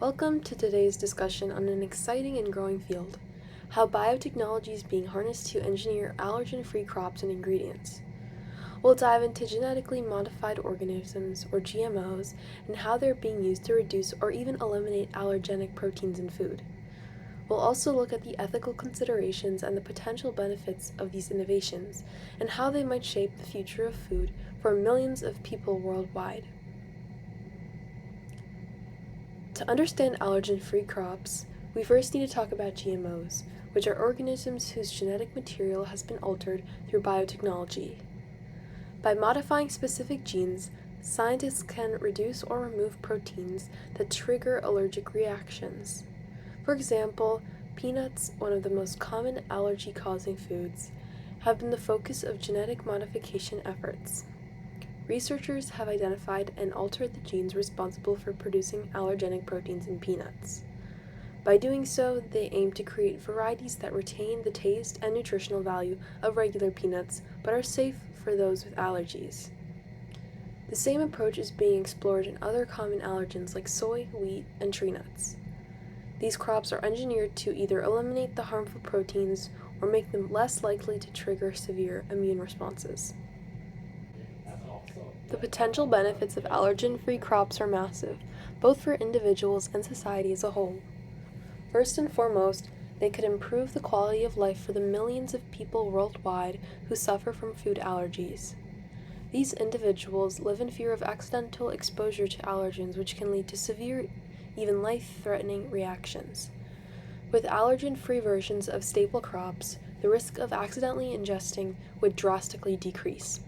Welcome to today's discussion on an exciting and growing field, how biotechnology is being harnessed to engineer allergen-free crops and ingredients. We'll dive into genetically modified organisms, or GMOs, and how they're being used to reduce or even eliminate allergenic proteins in food. We'll also look at the ethical considerations and the potential benefits of these innovations, and how they might shape the future of food for millions of people worldwide. To understand allergen-free crops, we first need to talk about GMOs, which are organisms whose genetic material has been altered through biotechnology. By modifying specific genes, scientists can reduce or remove proteins that trigger allergic reactions. For example, peanuts, one of the most common allergy-causing foods, have been the focus of genetic modification efforts. Researchers have identified and altered the genes responsible for producing allergenic proteins in peanuts. By doing so, they aim to create varieties that retain the taste and nutritional value of regular peanuts, but are safe for those with allergies. The same approach is being explored in other common allergens like soy, wheat, and tree nuts. These crops are engineered to either eliminate the harmful proteins or make them less likely to trigger severe immune responses. The potential benefits of allergen-free crops are massive, both for individuals and society as a whole. First and foremost, they could improve the quality of life for the millions of people worldwide who suffer from food allergies. These individuals live in fear of accidental exposure to allergens, which can lead to severe, even life-threatening reactions. With allergen-free versions of staple crops, the risk of accidentally ingesting would drastically decrease.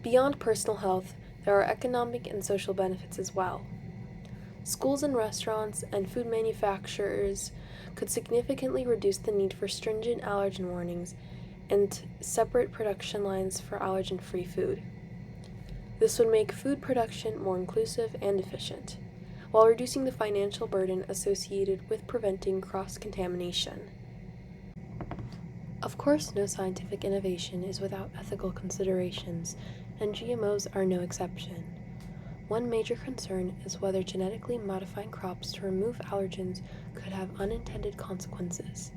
Beyond personal health, there are economic and social benefits as well. Schools and restaurants and food manufacturers could significantly reduce the need for stringent allergen warnings and separate production lines for allergen-free food. This would make food production more inclusive and efficient, while reducing the financial burden associated with preventing cross-contamination. Of course, no scientific innovation is without ethical considerations, and GMOs are no exception. One major concern is whether genetically modifying crops to remove allergens could have unintended consequences.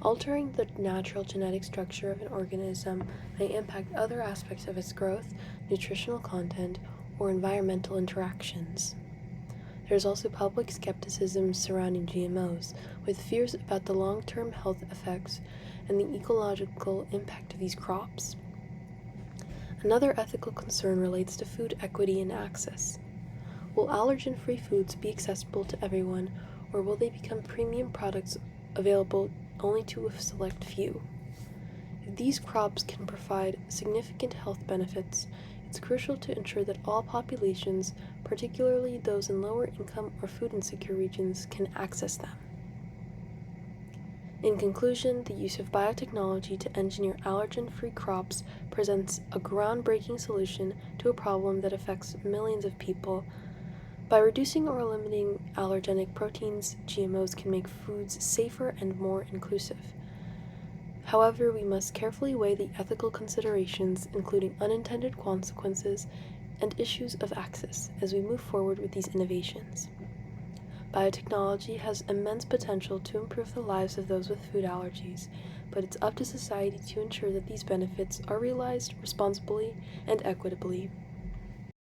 Altering the natural genetic structure of an organism may impact other aspects of its growth, nutritional content, or environmental interactions. There's also public skepticism surrounding GMOs, with fears about the long-term health effects and the ecological impact of these crops. Another ethical concern relates to food equity and access. Will allergen-free foods be accessible to everyone, or will they become premium products available only to a select few? If these crops can provide significant health benefits, it's crucial to ensure that all populations, particularly those in lower income or food insecure regions, can access them. In conclusion, the use of biotechnology to engineer allergen-free crops presents a groundbreaking solution to a problem that affects millions of people. By reducing or eliminating allergenic proteins, GMOs can make foods safer and more inclusive. However, we must carefully weigh the ethical considerations, including unintended consequences and issues of access, as we move forward with these innovations. Biotechnology has immense potential to improve the lives of those with food allergies, but it's up to society to ensure that these benefits are realized responsibly and equitably.